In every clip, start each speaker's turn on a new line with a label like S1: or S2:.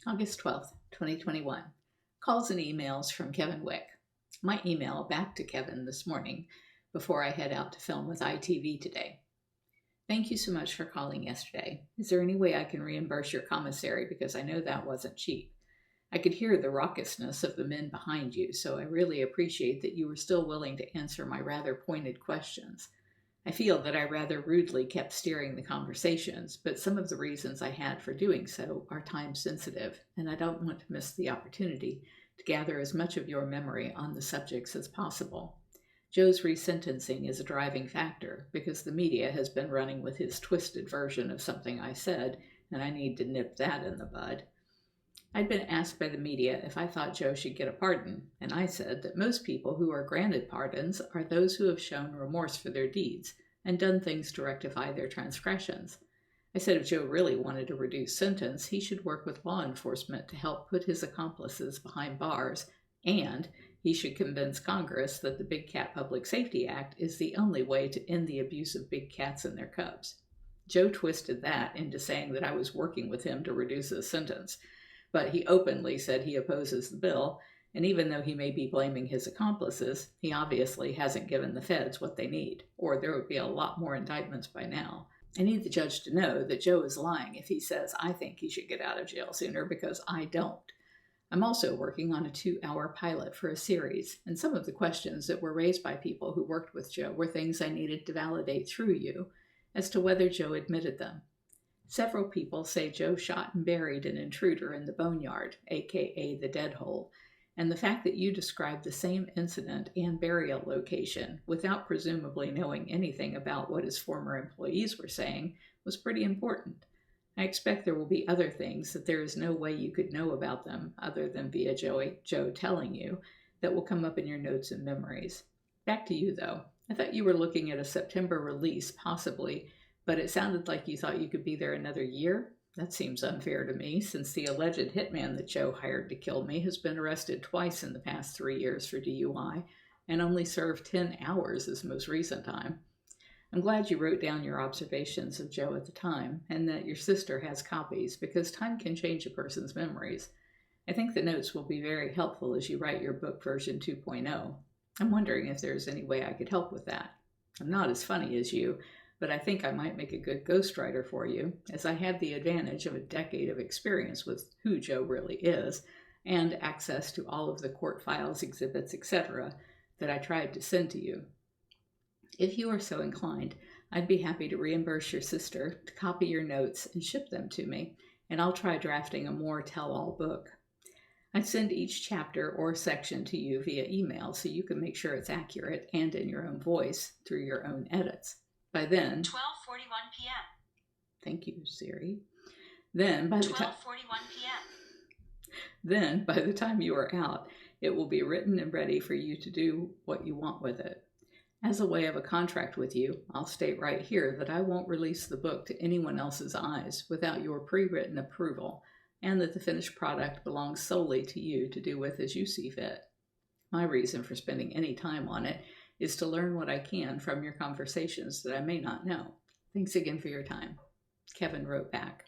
S1: August 12th, 2021. Calls and emails from Kevin Wick. My email back to Kevin this morning before I head out to film with ITV today. Thank you so much for calling yesterday. Is there any way I can reimburse your commissary because I know that wasn't cheap? I could hear the raucousness of the men behind you, so I really appreciate that you were still willing to answer my rather pointed questions. I feel that I rather rudely kept steering the conversations, but some of the reasons I had for doing so are time sensitive, and I don't want to miss the opportunity to gather as much of your memory on the subjects as possible. Joe's resentencing is a driving factor because the media has been running with his twisted version of something I said, and I need to nip that in the bud. I'd been asked by the media if I thought Joe should get a pardon, and I said that most people who are granted pardons are those who have shown remorse for their deeds and done things to rectify their transgressions. I said if Joe really wanted a reduced sentence, he should work with law enforcement to help put his accomplices behind bars, and he should convince Congress that the Big Cat Public Safety Act is the only way to end the abuse of big cats and their cubs. Joe twisted that into saying that I was working with him to reduce his sentence, but he openly said he opposes the bill, and even though he may be blaming his accomplices, he obviously hasn't given the feds what they need, or there would be a lot more indictments by now. I need the judge to know that Joe is lying if he says I think he should get out of jail sooner because I don't. I'm also working on a 2-hour pilot for a series, and some of the questions that were raised by people who worked with Joe were things I needed to validate through you as to whether Joe admitted them. Several people say Joe shot and buried an intruder in the boneyard, aka the dead hole, and the fact that you described the same incident and burial location without presumably knowing anything about what his former employees were saying was pretty important. I expect there will be other things that there is no way you could know about them other than via Joe telling you that will come up in your notes and memories. Back to you though. I thought you were looking at a September release, possibly, but it sounded like you thought you could be there another year. That seems unfair to me, since the alleged hitman that Joe hired to kill me has been arrested twice in the past 3 years for DUI and only served 10 hours his most recent time. I'm glad you wrote down your observations of Joe at the time and that your sister has copies because time can change a person's memories. I think the notes will be very helpful as you write your book version 2.0. I'm wondering if there's any way I could help with that. I'm not as funny as you, but I think I might make a good ghostwriter for you, as I have the advantage of a decade of experience with who Joe really is, and access to all of the court files, exhibits, etc. that I tried to send to you. If you are so inclined, I'd be happy to reimburse your sister to copy your notes and ship them to me, and I'll try drafting a more tell-all book. I'd send each chapter or section to you via email so you can make sure it's accurate and in your own voice through your own edits. By then,
S2: 12:41 p.m.
S1: Thank you, Siri. Then by the time
S2: 12:41 p.m.
S1: Then by the time you are out, it will be written and ready for you to do what you want with it. As a way of a contract with you, I'll state right here that I won't release the book to anyone else's eyes without your pre-written approval, and that the finished product belongs solely to you to do with as you see fit. My reason for spending any time on it is to learn what I can from your conversations that I may not know. Thanks again for your time. Kevin wrote back.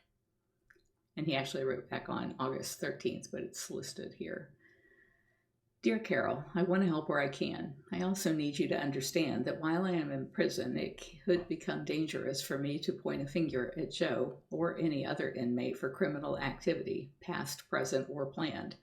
S1: And he actually wrote back on August 13th, but it's listed here. Dear Carole, I want to help where I can. I also need you to understand that while I am in prison, it could become dangerous for me to point a finger at Joe or any other inmate for criminal activity, past, present, or planned.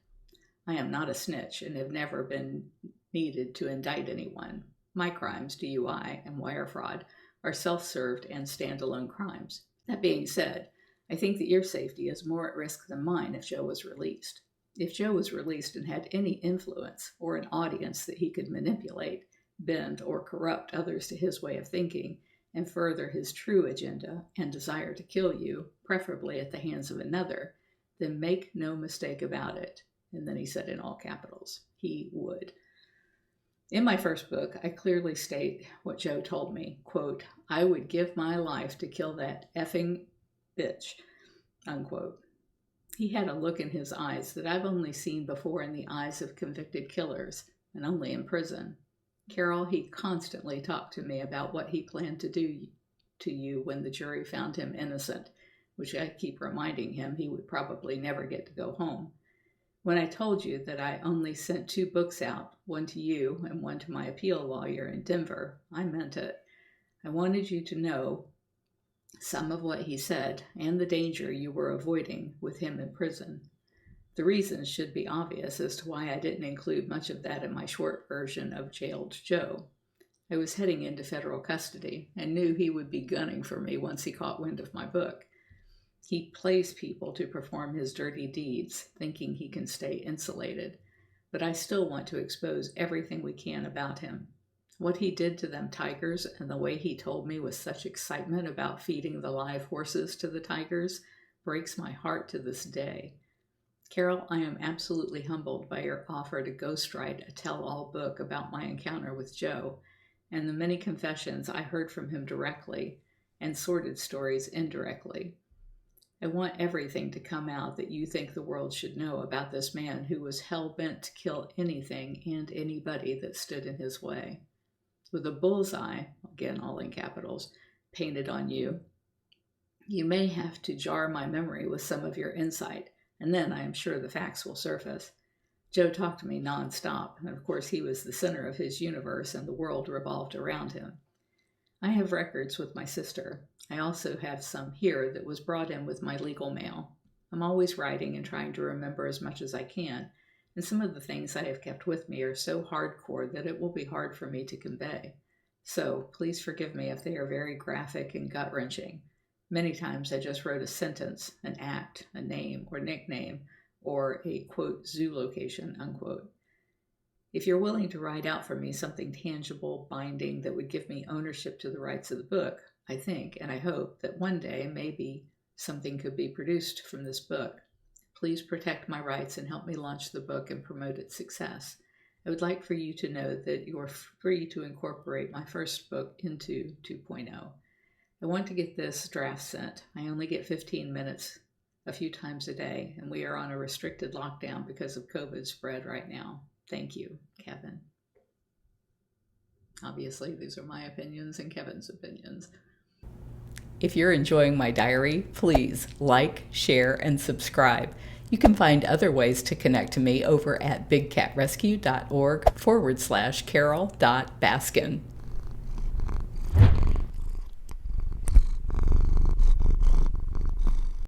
S1: I am not a snitch and have never been needed to indict anyone. My crimes, DUI and wire fraud, are self-served and standalone crimes. That being said, I think that your safety is more at risk than mine if Joe was released. If Joe was released and had any influence or an audience that he could manipulate, bend, or corrupt others to his way of thinking, and further his true agenda and desire to kill you, preferably at the hands of another, then make no mistake about it. And then he said in all capitals, he would. In my first book, I clearly state what Joe told me, quote, I would give my life to kill that effing bitch, unquote. He had a look in his eyes that I've only seen before in the eyes of convicted killers, and only in prison. Carole, he constantly talked to me about what he planned to do to you when the jury found him innocent, which I keep reminding him he would probably never get to go home. When I told you that I only sent 2 books out, one to you and one to my appeal lawyer in Denver, I meant it. I wanted you to know some of what he said and the danger you were avoiding with him in prison. The reasons should be obvious as to why I didn't include much of that in my short version of Jailed Joe. I was heading into federal custody and knew he would be gunning for me once he caught wind of my book. He plays people to perform his dirty deeds, thinking he can stay insulated, but I still want to expose everything we can about him. What he did to them tigers and the way he told me with such excitement about feeding the live horses to the tigers breaks my heart to this day. Carole, I am absolutely humbled by your offer to ghostwrite a tell-all book about my encounter with Joe and the many confessions I heard from him directly and sordid stories indirectly. I want everything to come out that you think the world should know about this man who was hell-bent to kill anything and anybody that stood in his way. With a bullseye, again all in capitals, painted on you, you may have to jar my memory with some of your insight, and then I am sure the facts will surface. Joe talked to me nonstop, and of course he was the center of his universe and the world revolved around him. I have records with my sister. I also have some here that was brought in with my legal mail. I'm always writing and trying to remember as much as I can, and some of the things I have kept with me are so hardcore that it will be hard for me to convey. So please forgive me if they are very graphic and gut-wrenching. Many times I just wrote a sentence, an act, a name or nickname, or a, quote, zoo location, unquote. If you're willing to write out for me something tangible, binding, that would give me ownership to the rights of the book, I think and I hope that one day maybe something could be produced from this book. Please protect my rights and help me launch the book and promote its success. I would like for you to know that you are free to incorporate my first book into 2.0. I want to get this draft sent. I only get 15 minutes a few times a day, and we are on a restricted lockdown because of COVID spread right now. Thank you, Kevin. Obviously, these are my opinions and Kevin's opinions. If you're enjoying my diary, please like, share, and subscribe. You can find other ways to connect to me over at bigcatrescue.org/Carole.Baskin.